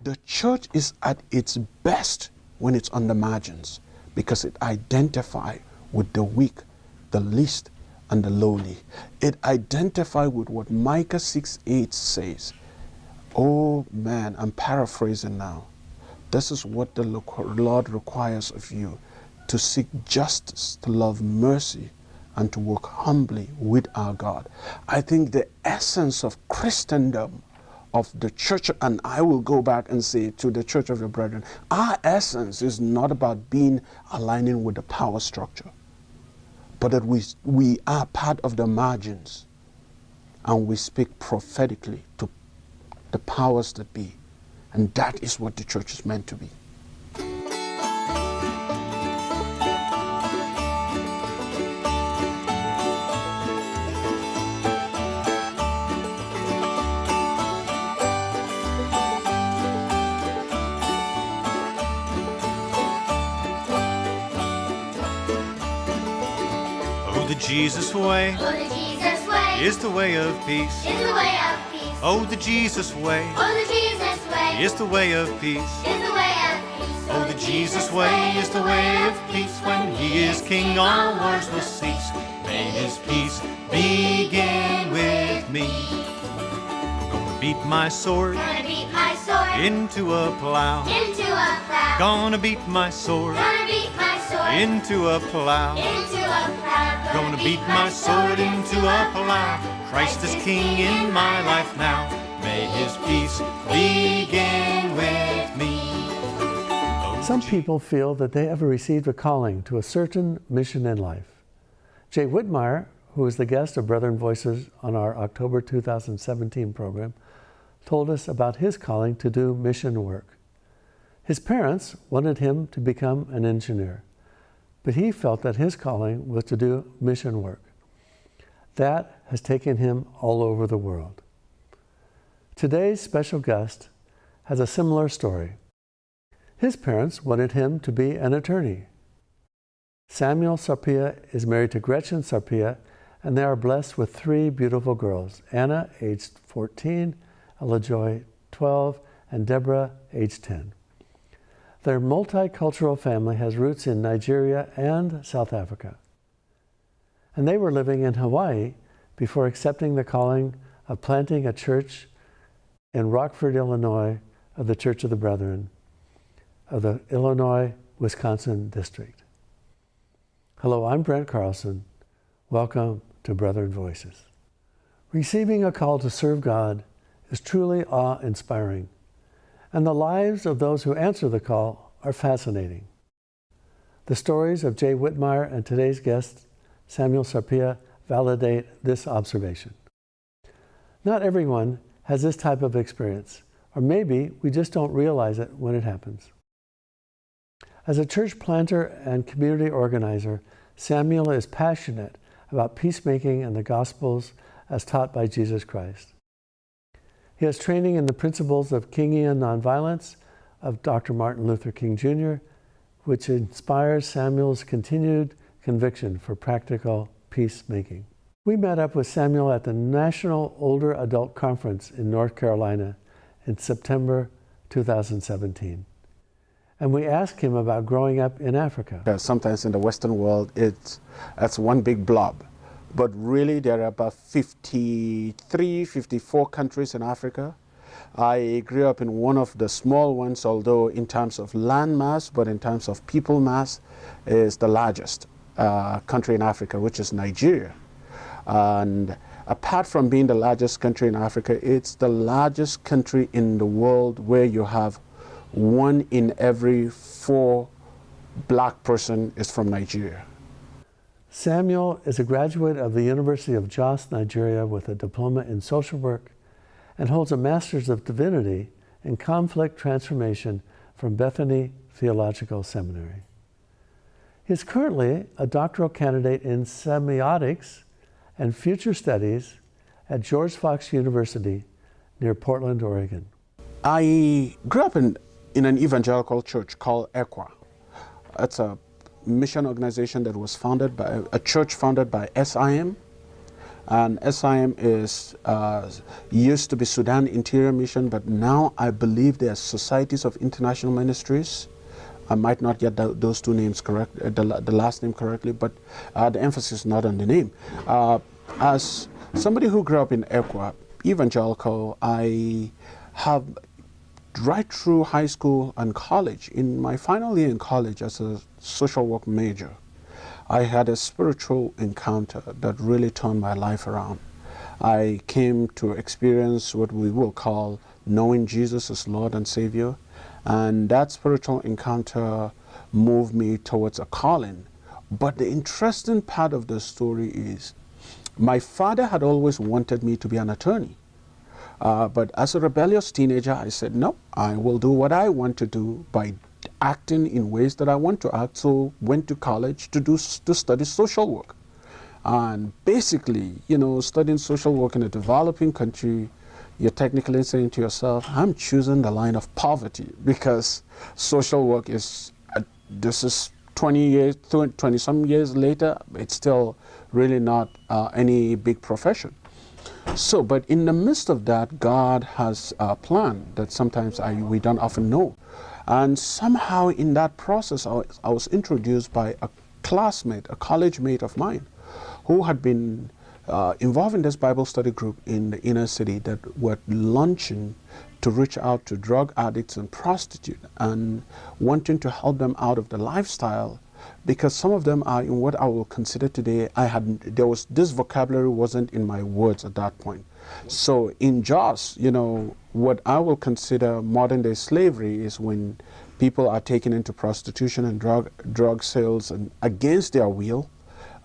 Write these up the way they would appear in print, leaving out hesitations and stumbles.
The church is at its best when it's on the margins, because it identifies with the weak, the least, and the lowly. It identifies with what Micah 6:8 says. Oh man, I'm paraphrasing now. This is what the Lord requires of you, to seek justice, to love mercy, and to walk humbly with our God. I think the essence of Christendom, of the church, and I will go back and say to the Church of the Brethren, our essence is not about aligning with the power structure, but that we are part of the margins, and we speak prophetically to the powers that be. And that is what the church is meant to be. The Jesus way, oh, the Jesus way is the way of peace. Is the way of peace. Oh, the Jesus way, oh, the Jesus way is the way of peace. Is the way of peace. Oh, the Jesus way is the way of peace. When He is King, all wars will cease. May His peace begin with me. Gonna beat my sword, Gonna beat my sword into a plow. into a plow. Gonna beat my sword Gonna beat my sword into a plow. into a plow. Gonna beat my sword into a plow. Christ is King in my life now. May His peace begin with me. Some people feel that they have received a calling to a certain mission in life. Jay Whitmire, who was the guest of Brethren Voices on our October 2017 program, told us about his calling to do mission work. His parents wanted him to become an engineer, but he felt that his calling was to do mission work. That has taken him all over the world. Today's special guest has a similar story. His parents wanted him to be an attorney. Samuel Sarpiya is married to Gretchen Sarpiya, and they are blessed with 3 beautiful girls: Anna, aged 14, Ella Joy, 12, and Deborah, aged 10. Their multicultural family has roots in Nigeria and South Africa. And they were living in Hawaii before accepting the calling of planting a church in Rockford, Illinois, of the Church of the Brethren of the Illinois-Wisconsin District. Hello, I'm Brent Carlson. Welcome to Brethren Voices. Receiving a call to serve God is truly awe-inspiring, and the lives of those who answer the call are fascinating. The stories of Jay Whitmire and today's guest, Samuel Sarpiya, validate this observation. Not everyone has this type of experience, or maybe we just don't realize it when it happens. As a church planter and community organizer, Samuel is passionate about peacemaking and the Gospels as taught by Jesus Christ. He has training in the principles of Kingian Nonviolence of Dr. Martin Luther King Jr., which inspires Samuel's continued conviction for practical peacemaking. We met up with Samuel at the National Older Adult Conference in North Carolina in September 2017. And we asked him about growing up in Africa. Sometimes in the Western world, that's one big blob. But really, there are about 53, 54 countries in Africa. I grew up in one of the small ones, although in terms of land mass, but in terms of people mass, is the largest country in Africa, which is Nigeria. And apart from being the largest country in Africa, it's the largest country in the world where you have 1 in every 4 black person is from Nigeria. Samuel is a graduate of the University of Jos, Nigeria, with a diploma in social work and holds a Master's of Divinity in Conflict Transformation from Bethany Theological Seminary. He is currently a doctoral candidate in semiotics and future studies at George Fox University near Portland, Oregon. I grew up in an evangelical church called ECWA. It's a mission organization that was founded by a church founded by SIM, And SIM is used to be Sudan Interior Mission, but now I believe they are Societies of International Ministries. I might not get those two names correct, the last name correctly, but the emphasis is not on the name. As somebody who grew up in Ekwa, evangelical, I have right through high school and college, in my final year in college as a social work major, I had a spiritual encounter that really turned my life around. I came to experience what we will call knowing Jesus as Lord and Savior, and that spiritual encounter moved me towards a calling. But the interesting part of the story is my father had always wanted me to be an attorney. But as a rebellious teenager, I said, no, I will do what I want to do by acting in ways that I want to act. So went to college to study social work. And basically, you know, studying social work in a developing country, you're technically saying to yourself, I'm choosing the line of poverty, because social work is, this is 20 some years later, it's still really not any big profession. So, but in the midst of that, God has a plan that sometimes we don't often know. And somehow in that process, I was introduced by a classmate, a college mate of mine, who had been involved in this Bible study group in the inner city that were launching to reach out to drug addicts and prostitutes and wanting to help them out of the lifestyle, because some of them are in what I will consider today, this vocabulary wasn't in my words at that point. So in Jos, you know, what I will consider modern day slavery is when people are taken into prostitution and drug sales and against their will,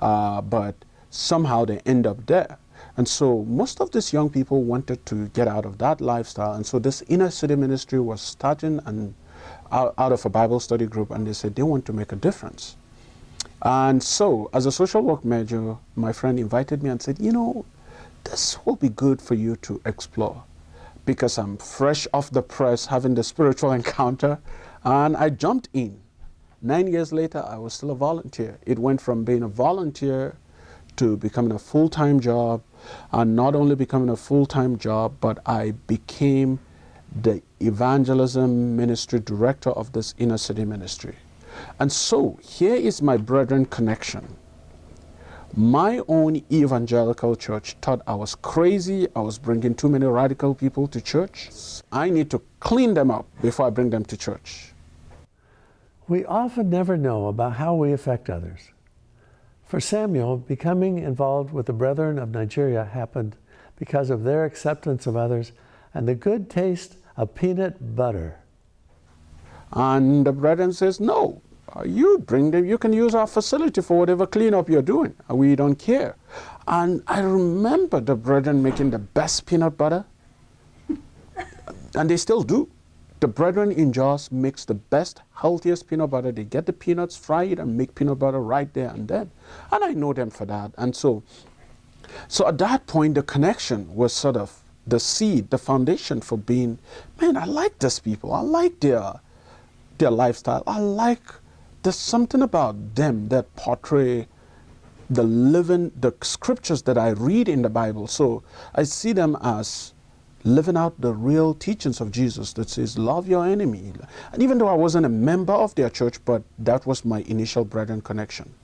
but somehow they end up there. And so most of these young people wanted to get out of that lifestyle. And so this inner city ministry was starting and out of a Bible study group, and they said they want to make a difference. And so as a social work major, my friend invited me and said, you know, this will be good for you to explore, because I'm fresh off the press having the spiritual encounter. And I jumped in. 9 years later, I was still a volunteer. It went from being a volunteer to becoming a full-time job, and not only becoming a full-time job, but I became the evangelism ministry director of this inner city ministry. And so here is my brethren connection. My own evangelical church thought I was crazy. I was bringing too many radical people to church. I need to clean them up before I bring them to church. We often never know about how we affect others. For Samuel, becoming involved with the Brethren of Nigeria happened because of their acceptance of others and the good taste of peanut butter. And the brethren says, no, you bring them, you can use our facility for whatever cleanup you're doing. We don't care. And I remember the brethren making the best peanut butter, and they still do. The brethren in Jos makes the best, healthiest peanut butter. They get the peanuts, fry it, and make peanut butter right there and then. And I know them for that. And so at that point, the connection was sort of the seed, the foundation for being, man, I like these people. I like their lifestyle. There's something about them that portray the scriptures that I read in the Bible. So I see them as living out the real teachings of Jesus that says, love your enemy. And even though I wasn't a member of their church, but that was my initial brethren connection.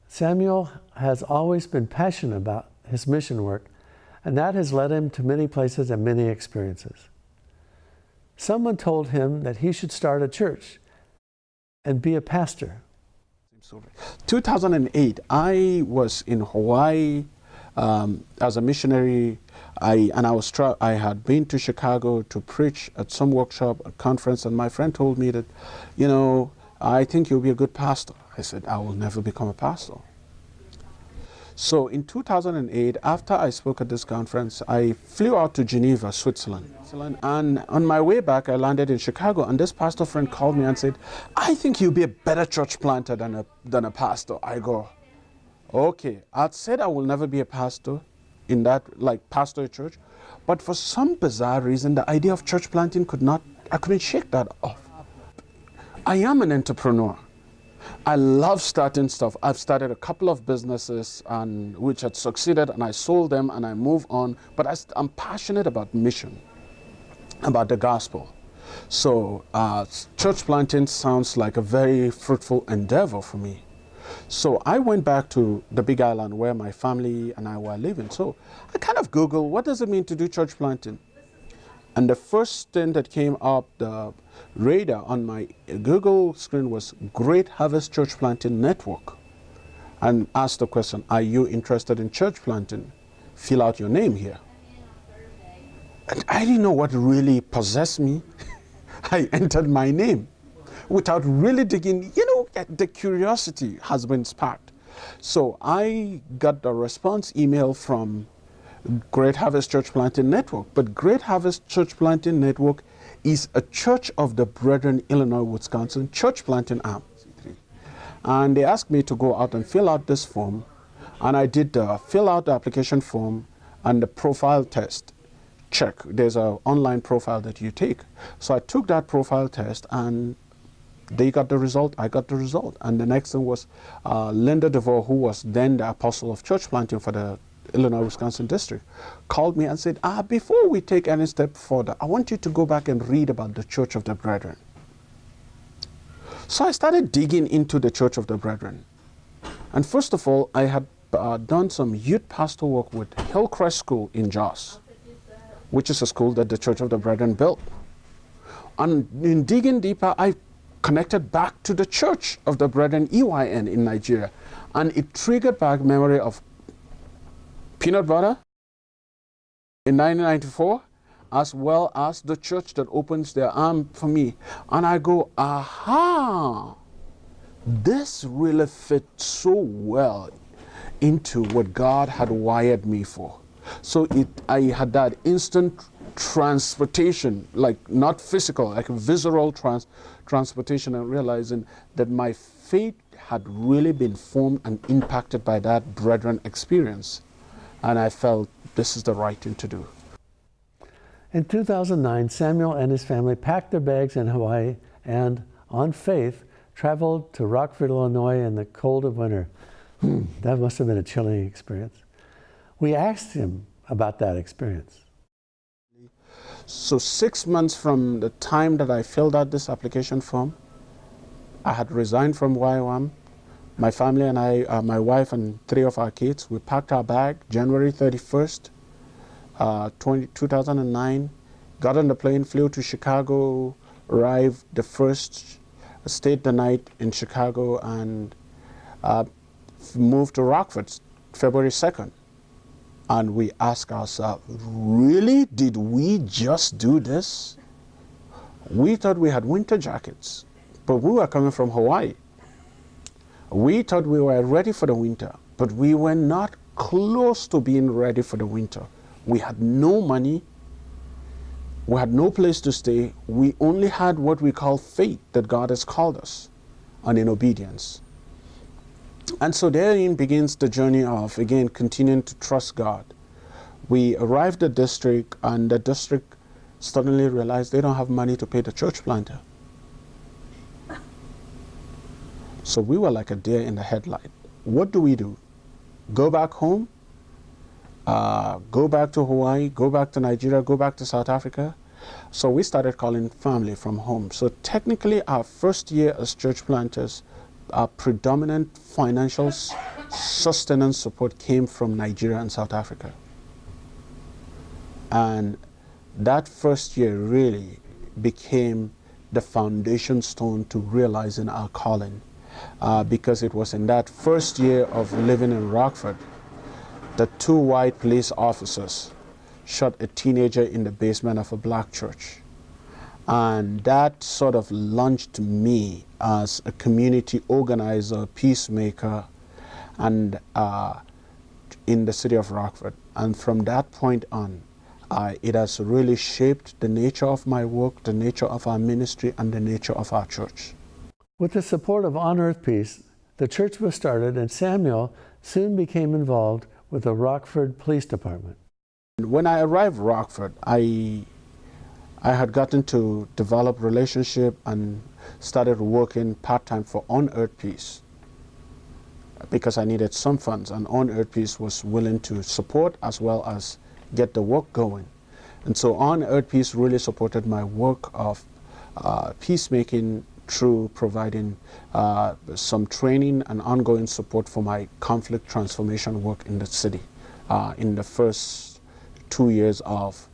Samuel has always been passionate about his mission work, and that has led him to many places and many experiences. Someone told him that he should start a church and be a pastor. 2008, I was in Hawaii as a missionary. I had been to Chicago to preach at some workshop, a conference, and my friend told me that, you know, I think you'll be a good pastor. I said, I will never become a pastor. So in 2008, after I spoke at this conference, I flew out to Geneva, Switzerland. And on my way back, I landed in Chicago, and this pastor friend called me and said, I think you'll be a better church planter than a pastor. I go, okay. I'd said I will never be a pastor in that, like, pastor a church. But for some bizarre reason, the idea of church planting I couldn't shake that off. I am an entrepreneur. I love starting stuff. I've started a couple of businesses and which had succeeded, and I sold them and I moved on. But I'm passionate about mission, about the gospel. So church planting sounds like a very fruitful endeavor for me. So I went back to the Big Island where my family and I were living. So I kind of Googled, what does it mean to do church planting? And the first thing that came up the radar on my Google screen was Great Harvest Church Planting Network. And asked the question, are you interested in church planting? Fill out your name here. And I didn't know what really possessed me. I entered my name without really digging. You know, the curiosity has been sparked. So I got the response email from Great Harvest Church Planting Network. But Great Harvest Church Planting Network is a Church of the Brethren, Illinois, Wisconsin church planting arm. And they asked me to go out and fill out this form. And I did fill out the application form and the profile test. Check. There's an online profile that you take. So I took that profile test and they got the result, I got the result. And the next thing was Linda DeVore, who was then the apostle of church planting for the Illinois, Wisconsin district, called me and said, before we take any step further, I want you to go back and read about the Church of the Brethren. So I started digging into the Church of the Brethren. And first of all, I had done some youth pastor work with Hillcrest School in Jos, which is a school that the Church of the Brethren built. And in digging deeper, I connected back to the Church of the Brethren, EYN, in Nigeria. And it triggered back memory of peanut butter in 1994, as well as the church that opens their arm for me. And I go, aha, this really fits so well into what God had wired me for. So I had that instant transportation, like not physical, like a visceral transportation, and realizing that my faith had really been formed and impacted by that brethren experience. And I felt this is the right thing to do. In 2009, Samuel and his family packed their bags in Hawaii and, on faith, traveled to Rockford, Illinois in the cold of winter. That must have been a chilling experience. We asked him about that experience. So 6 months from the time that I filled out this application form, I had resigned from YWAM. My family and I, my wife and 3 of our kids, we packed our bag January 31st, 2009, got on the plane, flew to Chicago, arrived the first, stayed the night in Chicago, and moved to Rockford February 2nd. And we asked ourselves, really? Did we just do this? We thought we had winter jackets, but we were coming from Hawaii. We thought we were ready for the winter, but we were not close to being ready for the winter. We had no money. We had no place to stay. We only had what we call faith that God has called us, and in obedience. And so therein begins the journey of, again, continuing to trust God. We arrived at the district, and the district suddenly realized they don't have money to pay the church planter. So we were like a deer in the headlight. What do? Go back home? Go back to Hawaii? Go back to Nigeria? Go back to South Africa? So we started calling family from home. So technically our first year as church planters, our predominant financial sustenance support came from Nigeria and South Africa. And that first year really became the foundation stone to realizing our calling. Because it was in that first year of living in Rockford that 2 white police officers shot a teenager in the basement of a black church. And that sort of launched me as a community organizer, peacemaker, and in the city of Rockford. And from that point on, it has really shaped the nature of my work, the nature of our ministry, and the nature of our church. With the support of On Earth Peace, the church was started, and Samuel soon became involved with the Rockford Police Department. When I arrived at Rockford, I I had gotten to develop relationship and started working part-time for On Earth Peace because I needed some funds, and On Earth Peace was willing to support as well as get the work going. And so On Earth Peace really supported my work of peacemaking through providing some training and ongoing support for my conflict transformation work in the city in the first 2 years of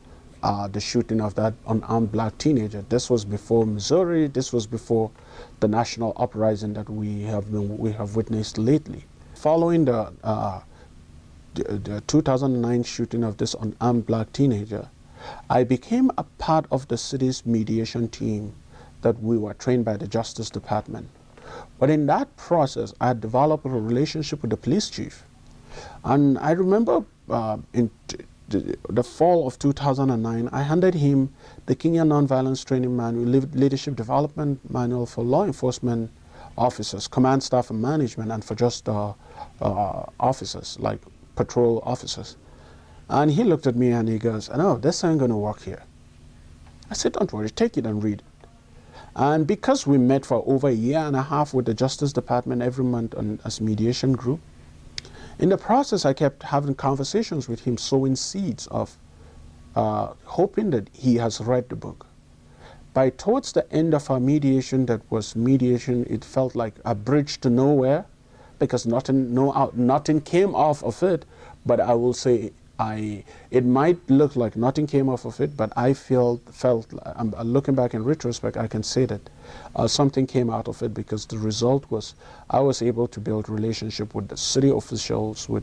the shooting of that unarmed black teenager. This was before Missouri. This was before the national uprising that we have witnessed lately. Following the 2009 shooting of this unarmed black teenager, I became a part of the city's mediation team that we were trained by the Justice Department. But in that process, I developed a relationship with the police chief. And I remember in the fall of 2009, I handed him the Kingian Nonviolence Training Manual, Leadership Development Manual for law enforcement officers, command staff and management, and for just officers, like patrol officers. And he looked at me and he goes, "No, this ain't gonna work here." I said, "Don't worry, take it and read it." And because we met for over a year and a half with the Justice Department every month as mediation group, in the process I kept having conversations with him, sowing seeds of hoping that he has read the book. By towards the end of our mediation, that was mediation, it felt like a bridge to nowhere, because nothing came off of it, but I will say it might look like nothing came off of it, but I felt looking back in retrospect, I can say that something came out of it, because the result was I was able to build relationship with the city officials, with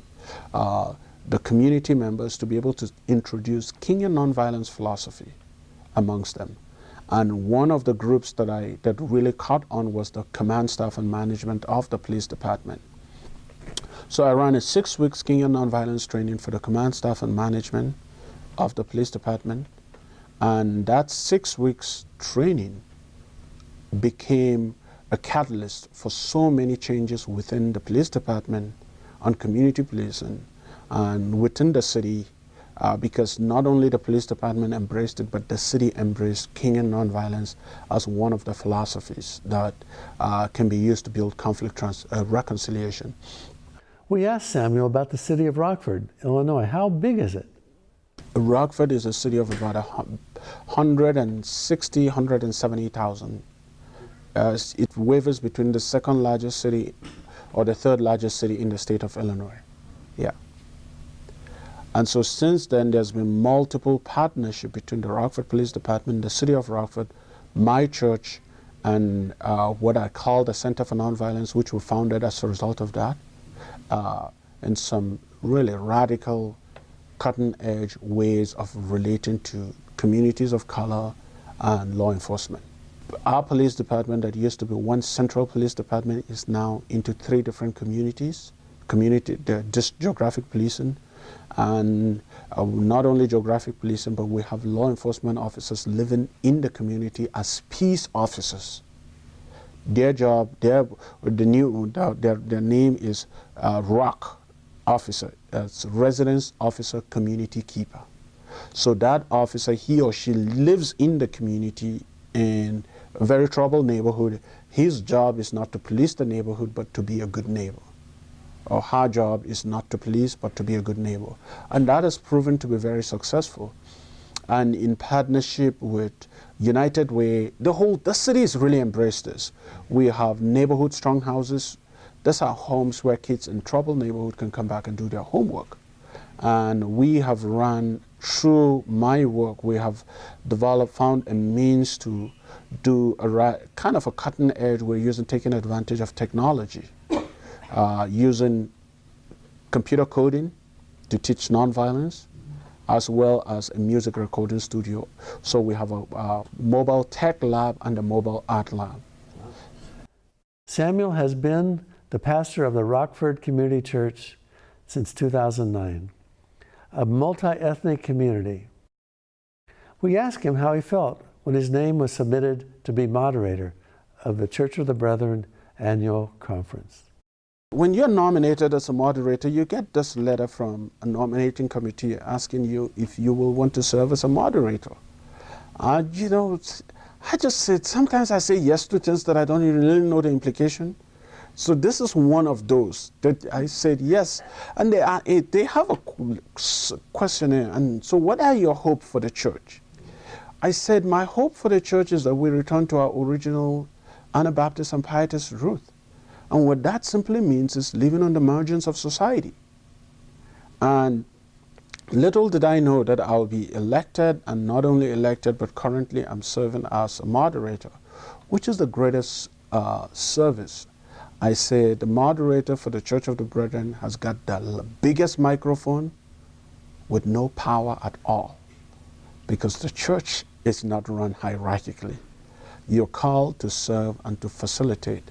the community members, to be able to introduce Kingian nonviolence philosophy amongst them. And one of the groups that really caught on was the command staff and management of the police department. So I ran a 6 weeks Kingian nonviolence training for the command staff and management of the police department. And that 6 weeks training became a catalyst for so many changes within the police department, on community policing, and within the city, because not only the police department embraced it, but the city embraced Kingian nonviolence as one of the philosophies that can be used to build conflict reconciliation. We asked Samuel about the city of Rockford, Illinois. How big is it? Rockford is a city of about 160, 170,000. It wavers between the second largest city or the third largest city in the state of Illinois. Yeah. And so since then, there's been multiple partnership between the Rockford Police Department, the city of Rockford, my church, and what I call the Center for Nonviolence, which we founded as a result of that, and some really radical, cutting-edge ways of relating to communities of color and law enforcement. Our police department, that used to be one central police department, is now into 3 different communities, geographic policing, and not only geographic policing, but we have law enforcement officers living in the community as peace officers. Their job, their name is ROC officer, it's Residence Officer Community Keeper. So that officer, he or she lives in the community in a very troubled neighborhood. His job is not to police the neighborhood, but to be a good neighbor. Or her job is not to police, but to be a good neighbor. And that has proven to be very successful. And in partnership with United Way, the city has really embraced this. We have neighborhood strong houses. These are homes where kids in troubled neighborhood can come back and do their homework. And we have run, through my work, we have found a means to do kind of a cutting edge. We're taking advantage of technology, using computer coding to teach nonviolence, as well as a music recording studio. So we have a mobile tech lab and a mobile art lab. Samuel has been the pastor of the Rockford Community Church since 2009, a multi-ethnic community. We asked him how he felt when his name was submitted to be moderator of the Church of the Brethren Annual Conference. When you're nominated as a moderator, you get this letter from a nominating committee asking you if you will want to serve as a moderator. You know, I just said, sometimes I say yes to things that I don't even really know the implication. So this is one of those that I said yes. And they have a questionnaire. And so what are your hope for the church? I said, my hope for the church is that we return to our original Anabaptist and Pietist root. And what that simply means is living on the margins of society. And little did I know that I'll be elected, and not only elected, but currently I'm serving as a moderator, which is the greatest service. I say the moderator for the Church of the Brethren has got the biggest microphone with no power at all, because the church is not run hierarchically. You're called to serve and to facilitate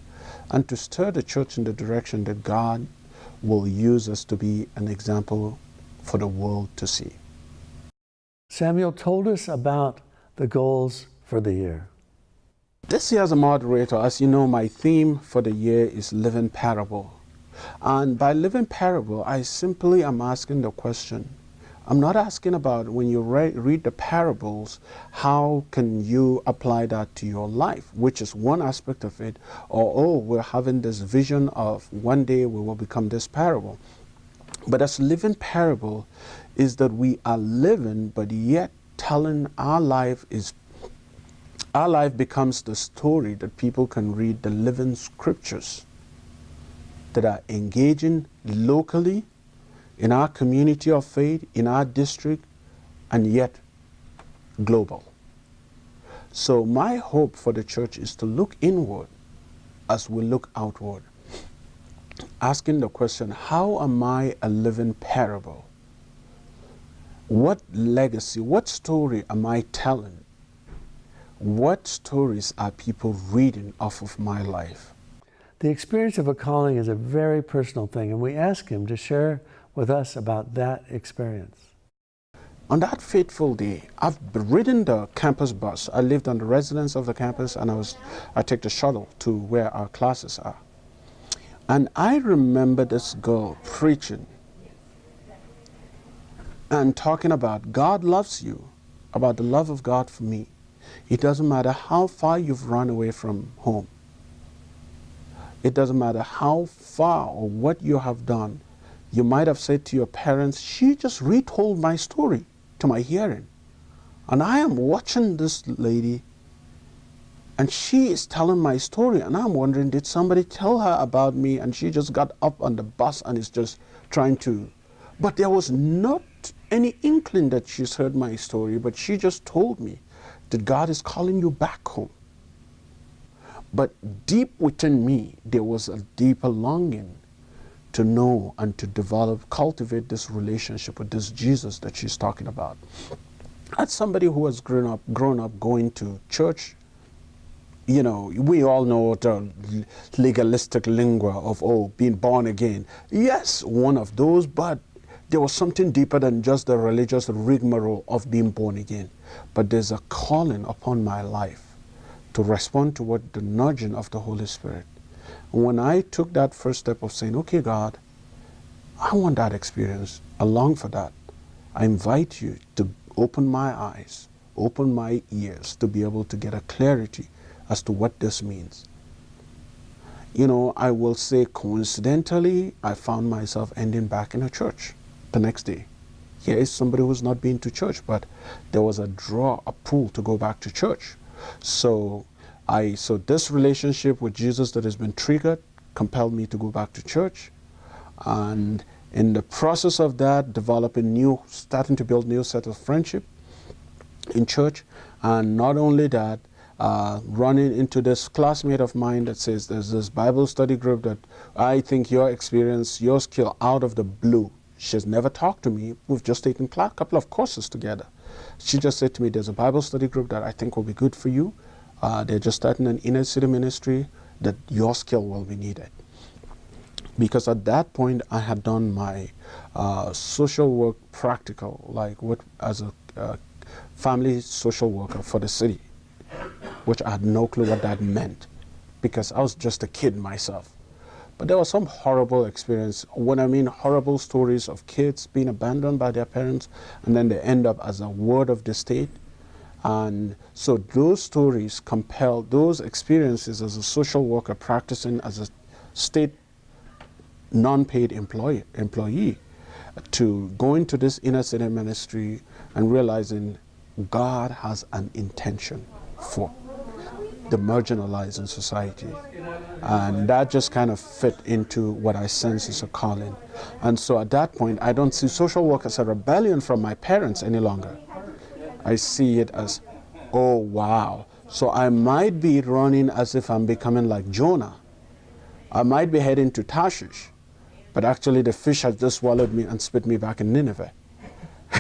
and to stir the church in the direction that God will use us to be an example for the world to see. Samuel told us about the goals for the year. This year as a moderator, as you know, my theme for the year is Living Parable. And by living parable, I simply am asking the question. I'm not asking about when you read the parables, how can you apply that to your life, which is one aspect of it, or, oh, we're having this vision of one day we will become this parable. But as living parable is that we are living, but yet telling our life becomes the story that people can read, the living scriptures that are engaging locally in our community of faith, in our district, and yet global. So my hope for the church is to look inward as we look outward, asking the question, how am I a living parable? What legacy, what story am I telling? What stories are people reading off of my life? The experience of a calling is a very personal thing, and we ask him to share with us about that experience. On that fateful day, I've ridden the campus bus. I lived on the residence of the campus, and I take the shuttle to where our classes are. And I remember this girl preaching and talking about God loves you, about the love of God for me. It doesn't matter how far you've run away from home. It doesn't matter how far or what you have done. You might have said to your parents, she just retold my story to my hearing. And I am watching this lady, and she is telling my story, and I'm wondering, did somebody tell her about me and she just got up on the bus and is just trying to... But there was not any inkling that she's heard my story, but she just told me that God is calling you back home. But deep within me, there was a deeper longing to know and to develop, cultivate this relationship with this Jesus that she's talking about. As somebody who has grown up going to church, you know, we all know the legalistic lingua of, oh, being born again. Yes, one of those, but there was something deeper than just the religious rigmarole of being born again. But there's a calling upon my life to respond to what the nudging of the Holy Spirit. And when I took that first step of saying, okay, God, I want that experience, I long for that, I invite you to open my eyes, open my ears to be able to get a clarity as to what this means. You know, I will say coincidentally, I found myself ending back in a church the next day. Here is somebody who's not been to church, but there was a draw, a pull to go back to church. So this relationship with Jesus that has been triggered compelled me to go back to church. And in the process of that, starting to build new set of friendship in church. And not only that, running into this classmate of mine that says there's this Bible study group that I think your experience, your skill out of the blue. She's never talked to me. We've just taken a couple of courses together. She just said to me, there's a Bible study group that I think will be good for you. They're just starting an inner city ministry that your skill will be needed. Because at that point, I had done my social work practical, like as a family social worker for the city, which I had no clue what that meant because I was just a kid myself. But there was some horrible experience. When I mean horrible stories of kids being abandoned by their parents and then they end up as a ward of the state. And so those stories compel, those experiences as a social worker practicing as a state non-paid employee to go into this inner city ministry and realizing God has an intention for the marginalized in society. And that just kind of fit into what I sense is a calling. And so at that point, I don't see social work as a rebellion from my parents any longer. I see it as, oh wow. So I might be running as if I'm becoming like Jonah. I might be heading to Tarshish, but actually the fish has just swallowed me and spit me back in Nineveh,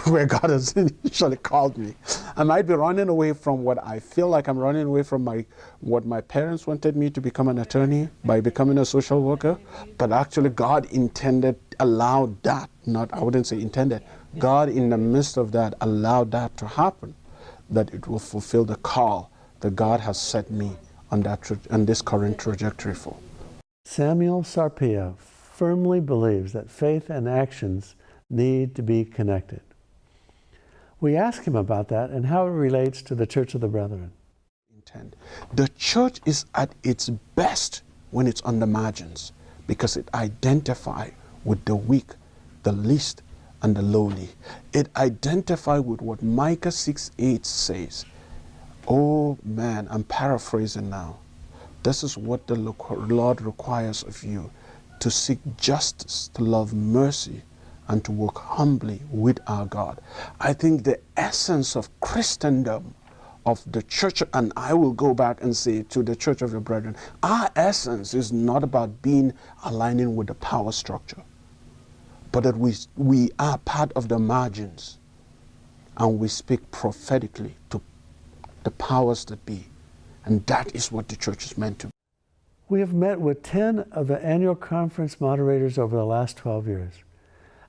where God has initially called me. I might be running away from what I feel like I'm running away from, what my parents wanted me to become, an attorney, by becoming a social worker, but actually God intended, allowed that, not, I wouldn't say intended, God in the midst of that allowed that to happen, that it will fulfill the call that God has set me on this current trajectory for. Samuel Sarpiya firmly believes that faith and actions need to be connected. We ask him about that and how it relates to the Church of the Brethren. The church is at its best when it's on the margins, because it identifies with the weak, the least, and the lowly. It identifies with what Micah 6:8 says. Oh man, I'm paraphrasing now. This is what the Lord requires of you, to seek justice, to love mercy, and to walk humbly with our God. I think the essence of Christendom, of the church, and I will go back and say to the Church of the Brethren, our essence is not about aligning with the power structure, but that we are part of the margins, and we speak prophetically to the powers that be. And that is what the church is meant to be. We have met with 10 of the Annual Conference Moderators over the last 12 years.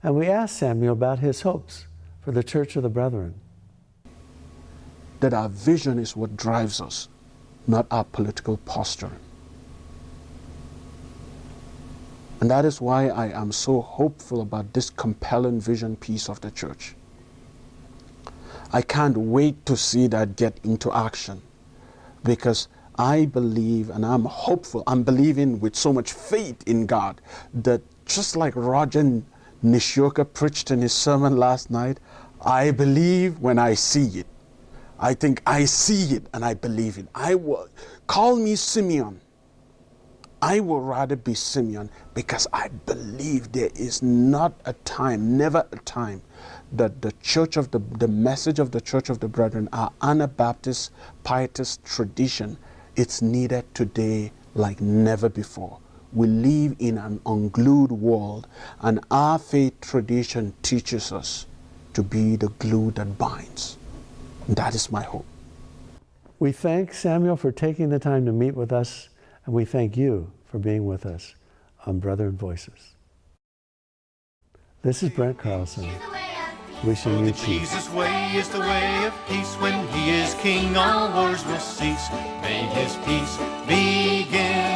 And we asked Samuel about his hopes for the Church of the Brethren. That our vision is what drives us, not our political posturing. And that is why I am so hopeful about this compelling vision piece of the church. I can't wait to see that get into action, because I believe, and I'm hopeful, I'm believing with so much faith in God, that just like Roger Nishioka preached in his sermon last night, I believe when I see it. I think I see it and I believe it. I will call me Simeon. I will rather be Simeon, because I believe there is not a time, never a time, that the message of the Church of the Brethren, our Anabaptist pietist tradition, it's needed today like never before. We live in an unglued world, and our faith tradition teaches us to be the glue that binds. And that is my hope. We thank Samuel for taking the time to meet with us, and we thank you for being with us on Brethren Voices. This is Brent Carlson, wishing you peace. Jesus' way is the way of peace. When he is king, all wars will cease. May his peace begin